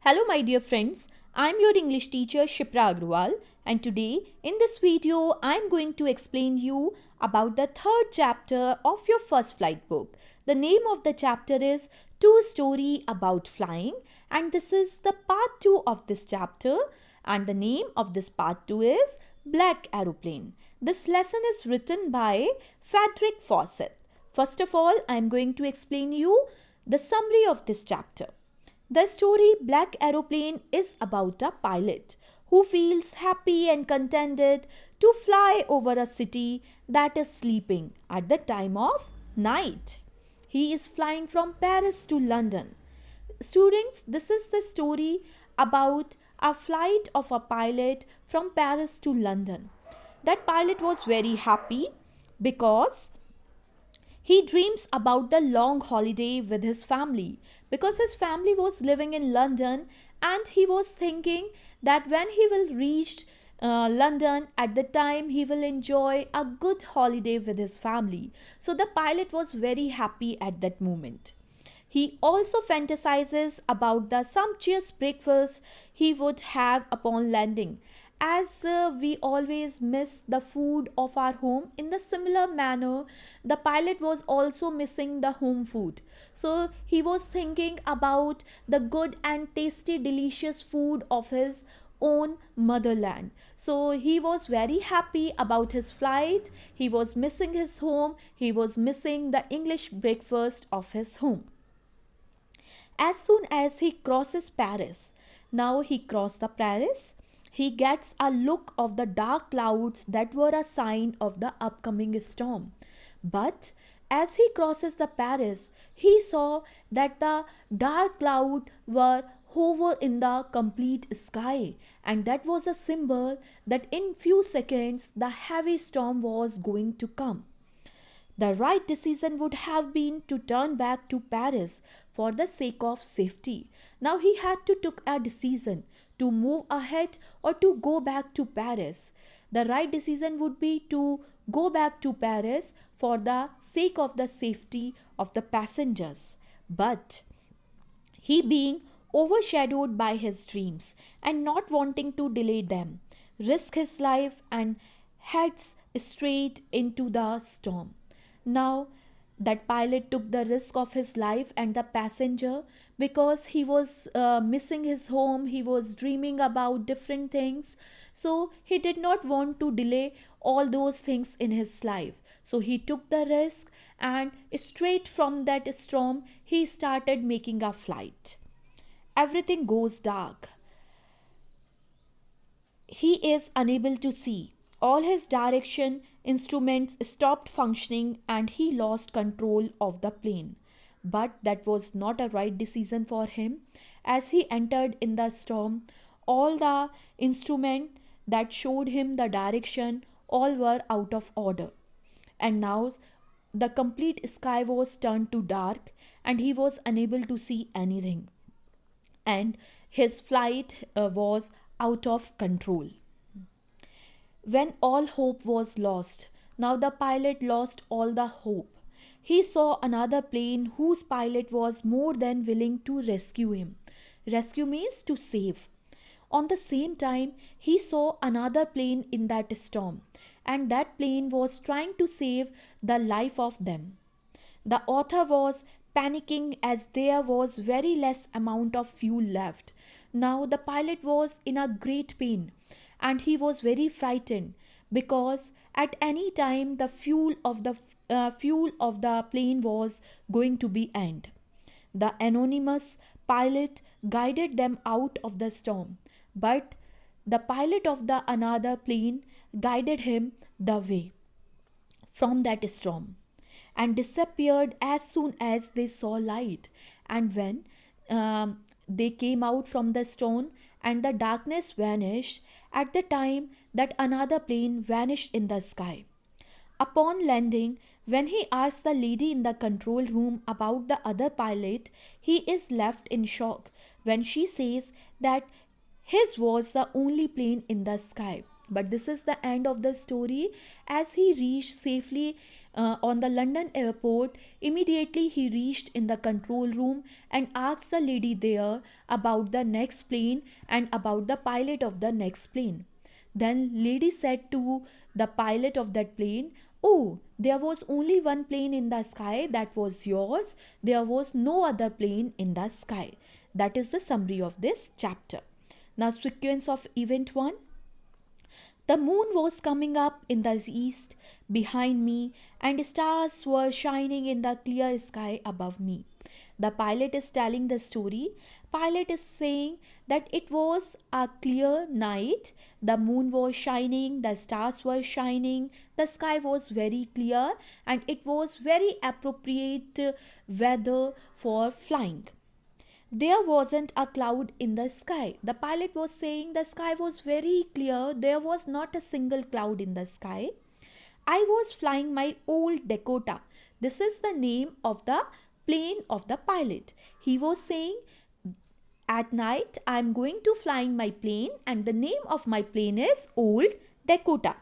Hello my dear friends, I am your English teacher Shipra Agrawal, and today in this video I am going to explain you about the third chapter of your first flight book. The name of the chapter is II Story About Flying, and this is the part 2 of this chapter, and the name of this part 2 is Black Aeroplane. This lesson is written by Frederick Fawcett. First of all, I am going to explain you the summary of this chapter. The story Black Aeroplane is about a pilot who feels happy and contented to fly over a city that is sleeping at the time of night. He is flying from Paris to London. Students, this is the story about a flight of a pilot from Paris to London. That pilot was very happy because he dreams about the long holiday with his family because his family was living in London, and he was thinking that when he will reach London, at the time he will enjoy a good holiday with his family. So the pilot was very happy at that moment. He also fantasizes about the sumptuous breakfast he would have upon landing. As we always miss the food of our home, in the similar manner, the pilot was also missing the home food. So he was thinking about the good and tasty, delicious food of his own motherland. So he was very happy about his flight. He was missing his home. He was missing the English breakfast of his home. As soon as he crosses Paris, now he crossed the Paris, he gets a look of the dark clouds that were a sign of the upcoming storm. But as he crosses the Paris, he saw that the dark clouds were hover in the complete sky, and that was a symbol that in few seconds the heavy storm was going to come. The right decision would have been to turn back to Paris for the sake of safety. Now he had to take a decision to move ahead or to go back to Paris. The right decision would be to go back to Paris for the sake of the safety of the passengers. But he, being overshadowed by his dreams and not wanting to delay them, risked his life and heads straight into the storm. Now, that pilot took the risk of his life and the passenger because he was missing his home. He was dreaming about different things. So, he did not want to delay all those things in his life. So, he took the risk, and straight from that storm, he started making a flight. Everything goes dark. He is unable to see. All his direction instruments stopped functioning and he lost control of the plane. But that was not a right decision for him. As he entered in the storm, all the instruments that showed him the direction, all were out of order. And now the complete sky was turned to dark and he was unable to see anything. And his flight was out of control. When all hope was lost, now the pilot lost all the hope. He saw another plane whose pilot was more than willing to rescue him. Rescue means to save. On the same time, he saw another plane in that storm, and that plane was trying to save the life of them. The author was panicking as there was very less amount of fuel left. Now the pilot was in a great pain, and he was very frightened because at any time the fuel of the plane was going to be end. The anonymous pilot guided them out of the storm, but the pilot of the another plane guided him the way from that storm and disappeared as soon as they saw light. And when they came out from the storm and the darkness vanished, at the time that another plane vanished in the sky. Upon landing, when he asks the lady in the control room about the other pilot, he is left in shock when she says that his was the only plane in the sky. But this is the end of the story. As he reached safely on the London airport, immediately he reached in the control room and asked the lady there about the next plane and about the pilot of the next plane. Then lady said to the pilot of that plane, "Oh, there was only one plane in the sky, that was yours. There was no other plane in the sky." That is the summary of this chapter. Now, sequence of event 1. The moon was coming up in the east behind me, and stars were shining in the clear sky above me. The pilot is telling the story. Pilot is saying that it was a clear night. The moon was shining, the stars were shining, the sky was very clear, and it was very appropriate weather for flying. There wasn't a cloud in the sky. The pilot was saying the sky was very clear. There was not a single cloud in the sky. I was flying my old Dakota. This is the name of the plane of the pilot. He was saying, at night I am going to flying my plane, and the name of my plane is Old Dakota.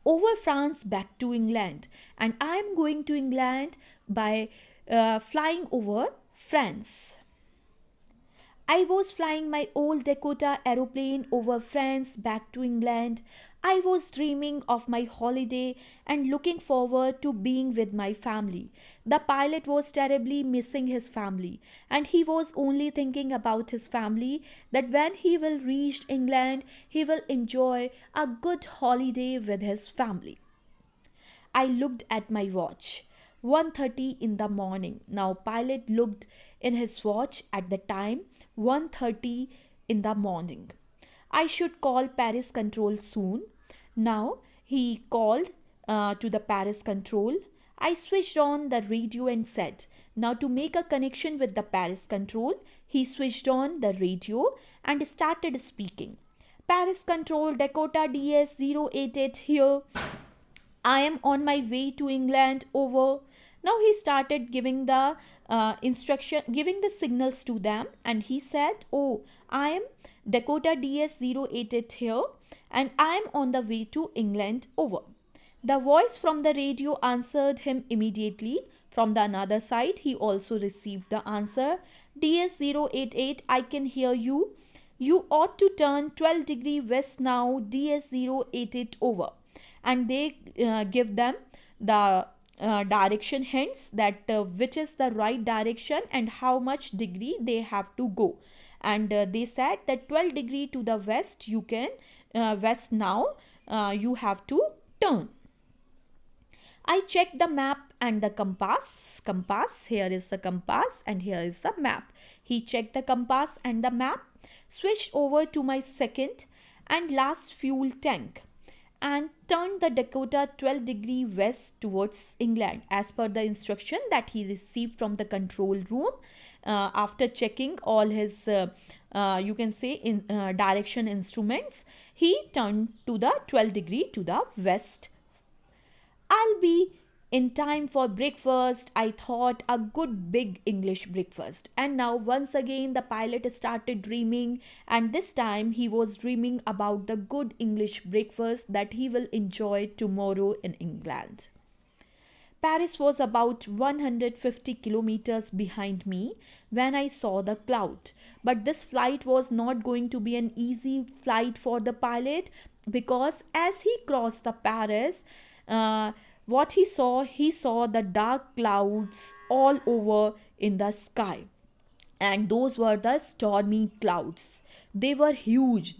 Over France back to England, and I am going to England by flying over France. I was flying my old Dakota aeroplane over France back to England. I was dreaming of my holiday and looking forward to being with my family. The pilot was terribly missing his family, and he was only thinking about his family, that when he will reach England, he will enjoy a good holiday with his family. I looked at my watch. 1:30 in the morning. Now pilot looked in his watch at the time, 1:30 in the morning. I should call Paris control soon. Now he called to the Paris control. I switched on the radio and said, now to make a connection with the Paris control, he switched on the radio and started speaking. Paris control, Dakota DS 088 here. I am on my way to England, over. Now he started giving the giving the signals to them, and he said, "Oh, I am Dakota DS 088 here, and I am on the way to England, over." The voice from the radio answered him immediately. From the another side, he also received the answer. DS 088, I can hear you. You ought to turn 12° west now, DS 088, over. And they give them the direction hints, that which is the right direction and how much degree they have to go. And they said that 12° to the west, you can west now, you have to turn. I checked the map and the compass. Here is the compass and here is the map. He checked the compass and the map, switched over to my second and last fuel tank, and turned the Dakota 12° west towards England as per the instruction that he received from the control room. After checking all his you can say direction instruments, he turned to the 12° to the west. I'll be in time for breakfast, I thought, a good big English breakfast. And now once again the pilot started dreaming, and this time he was dreaming about the good English breakfast that he will enjoy tomorrow in England. Paris was about 150 kilometers behind me when I saw the cloud. But this flight was not going to be an easy flight for the pilot, because as he crossed the Paris, what he saw the dark clouds all over in the sky, and those were the stormy clouds. They were huge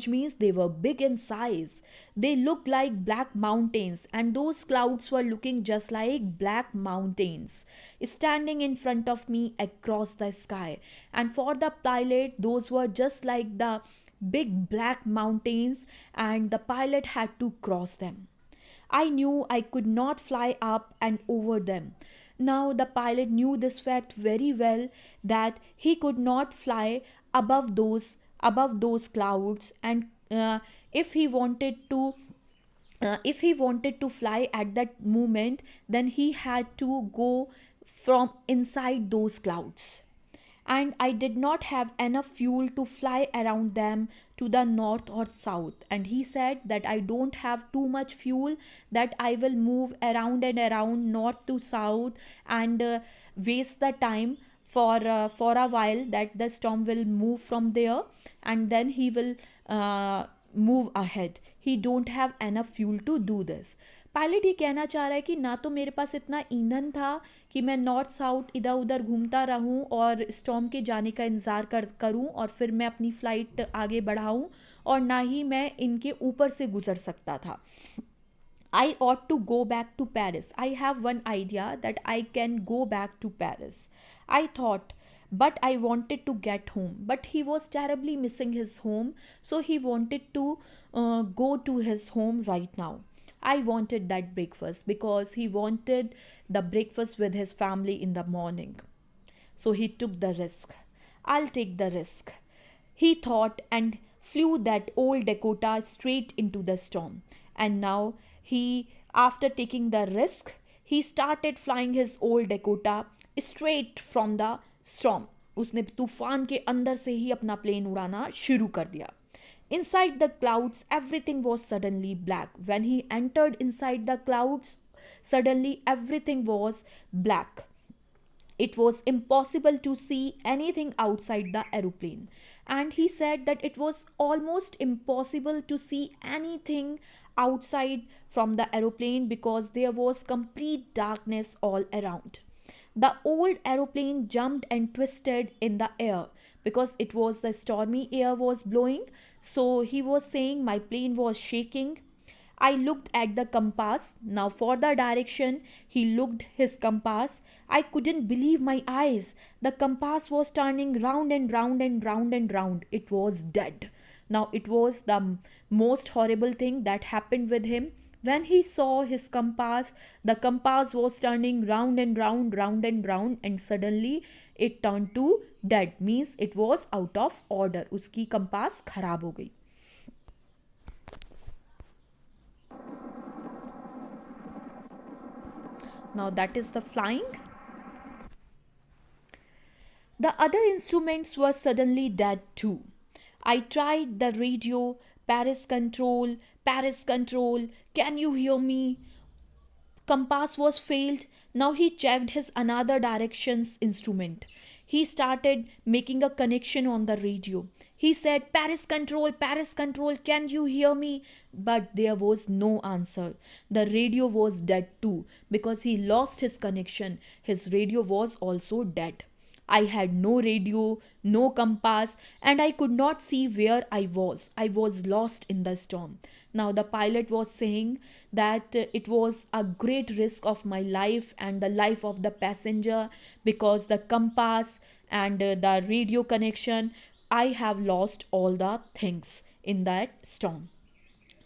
means they were big in size. They looked like black mountains, and those clouds were looking just like black mountains standing in front of me across the sky. And for the pilot, those were just like the big black mountains, and the pilot had to cross them. I knew I could not fly up and over them. Now the pilot knew this fact very well, that he could not fly above those clouds, and if he wanted to fly at that moment, then he had to go from inside those clouds. and I did not have enough fuel to fly around them to the north or south. And he said that I don't have too much fuel, that I will move around and around north to south and waste the time for a while, that the storm will move from there and then he will uh, move ahead. He don't have enough fuel to do this. Pilot ये कहना चाह रहा है कि ना तो मेरे पास इतना ईंधन था कि मैं नॉर्थ साउथ इधर उधर घूमता रहूं और स्टॉर्म के जाने का इंतज़ार करूं और फिर मैं अपनी फ़्लाइट आगे बढ़ाऊं, और ना ही मैं इनके ऊपर से गुजर सकता था. I ought to go back to Paris. I have one idea that I can go back to Paris. I thought, but I wanted to get home. But he was terribly missing his home, so he wanted to go to his home right now. I wanted that breakfast because he wanted the breakfast with his family in the morning. So he took the risk. I'll take the risk, he thought, and flew that old Dakota straight into the storm. And now after taking the risk, he started flying his old Dakota straight from the storm. उसने तूफान के अंदर से ही अपना plane उड़ाना शुरू कर दिया. Inside the clouds, everything was suddenly black. When he entered inside the clouds, suddenly everything was black. It was impossible to see anything outside the aeroplane. And he said that it was almost impossible to see anything outside from the aeroplane because there was complete darkness all around. The old aeroplane jumped and twisted in the air because it was the stormy air was blowing. So he was saying my plane was shaking. I looked at the compass. Now for the direction, he looked his compass. I couldn't believe my eyes. The compass was turning round and round and round and round. It was dead. Now it was the most horrible thing that happened with him. When he saw his compass, the compass was turning round and round, round and round, and suddenly it turned to dead. Means it was out of order. उसकी compass खराब हो गई. Now that is the flying. The other instruments were suddenly dead too. I tried the radio. Paris control, Paris control, can you hear me? Compass was failed. Now he checked his another directions instrument. He started making a connection on the radio. He said, Paris control, can you hear me? But there was no answer. The radio was dead too because he lost his connection. His radio was also dead. I had no radio, no compass, and I could not see where I was. I was lost in the storm. Now, the pilot was saying that it was a great risk of my life and the life of the passenger because the compass and the radio connection, I have lost all the things in that storm.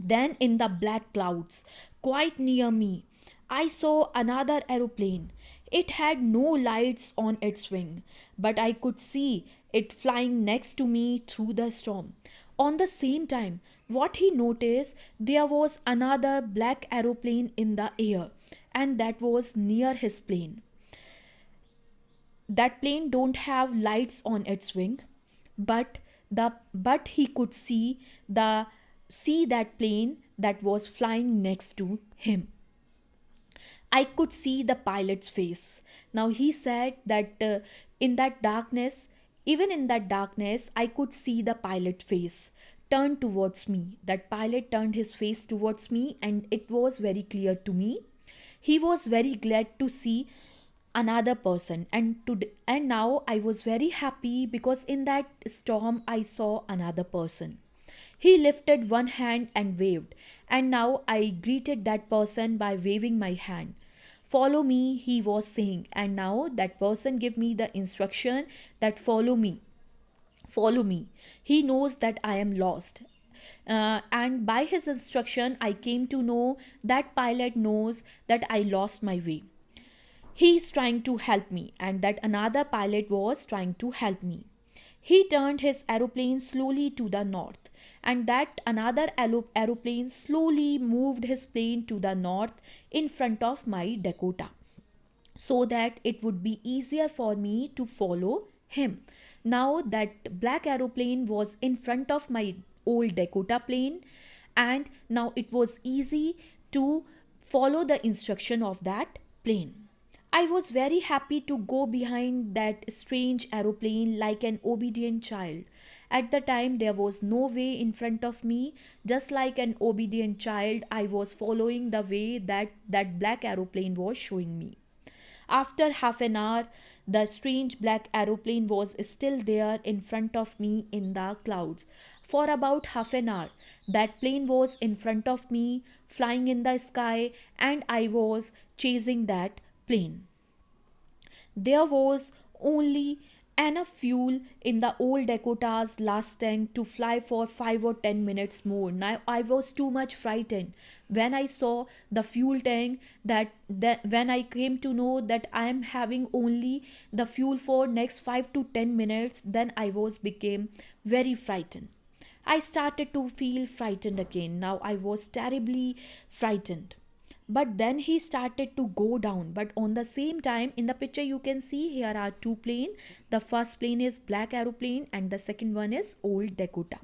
Then, in the black clouds, quite near me, I saw another aeroplane. It had no lights on its wing, but I could see it flying next to me through the storm. On the same time, what he noticed, there was another black aeroplane in the air, and that was near his plane. That plane don't have lights on its wing, but he could see that plane that was flying next to him. I could see the pilot's face. Now he said that in that darkness, even in that darkness, I could see the pilot face turn towards me. That pilot turned his face towards me and it was very clear to me. He was very glad to see another person and now I was very happy because in that storm I saw another person. He lifted one hand and waved, and now I greeted that person by waving my hand. Follow me, he was saying, and now that person gave me the instruction that follow me. Follow me. He knows that I am lost. And by his instruction, I came to know that pilot knows that I lost my way. He is trying to help me, and that another pilot was trying to help me. He turned his aeroplane slowly to the north, and that another aeroplane slowly moved his plane to the north in front of my Dakota, so that it would be easier for me to follow him. Now that black aeroplane was in front of my old Dakota plane, and now it was easy to follow the instruction of that plane. I was very happy to go behind that strange aeroplane like an obedient child. At the time, there was no way in front of me. Just like an obedient child, I was following the way that black aeroplane was showing me. After half an hour, the strange black aeroplane was still there in front of me in the clouds. For about half an hour, that plane was in front of me, flying in the sky, and I was chasing that plane. There was only enough fuel in the old Dakota's last tank to fly for 5 or 10 minutes more. Now I was too much frightened when I saw the fuel tank, that when I came to know that I am having only the fuel for next 5 to 10 minutes, then I was became very frightened. I started to feel frightened again. Now I was terribly frightened. But then he started to go down. But on the same time, in the picture you can see here are two planes. The first plane is black aeroplane and the second one is old Dakota.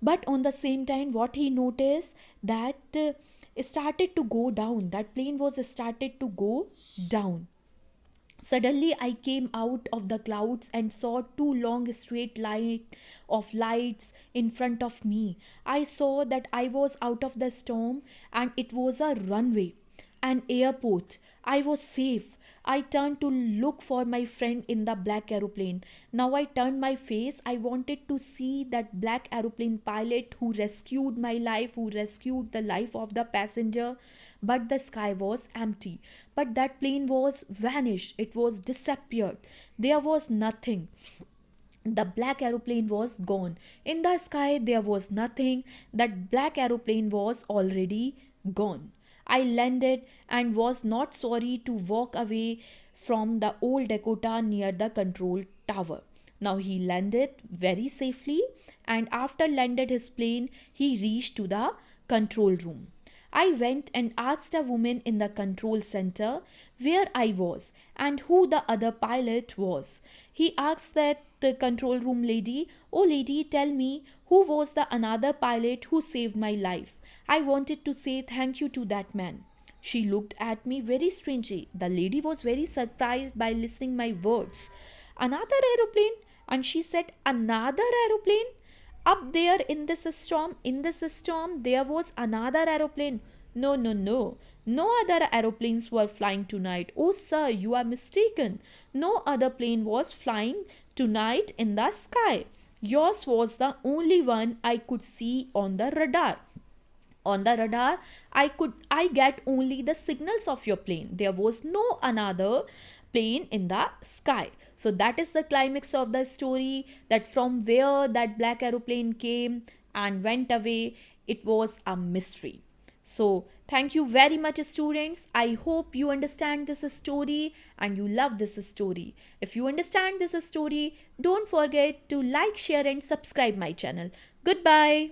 But on the same time, what he noticed that it started to go down. That plane was started to go down. Suddenly, I came out of the clouds and saw two long straight line of lights in front of me. I saw that I was out of the storm and it was a runway, an airport. I was safe. I turned to look for my friend in the black aeroplane. Now I turned my face. I wanted to see that black aeroplane pilot who rescued my life, who rescued the life of the passenger. But the sky was empty. But that plane was vanished. It was disappeared. There was nothing. The black aeroplane was gone. In the sky, there was nothing. That black aeroplane was already gone. I landed and was not sorry to walk away from the old Dakota near the control tower. Now he landed very safely, and after landed his plane, he reached to the control room. I went and asked a woman in the control center where I was and who the other pilot was. He asked that the control room lady, "Oh lady, tell me who was the another pilot who saved my life. I wanted to say thank you to that man." She looked at me very strangely. The lady was very surprised by listening my words. "Another aeroplane?" And she said, "Another aeroplane? Up there in this storm, there was another aeroplane." "No, no, no. No other aeroplanes were flying tonight." "Oh, sir, you are mistaken. No other plane was flying tonight in the sky. Yours was the only one I could see on the radar. On the radar, I get only the signals of your plane. There was no another plane in the sky." So that is the climax of the story, that from where that black aeroplane came and went away, it was a mystery. So thank you very much, students. I hope you understand this story and you love this story. If you understand this story, don't forget to like, share and subscribe my channel. Goodbye.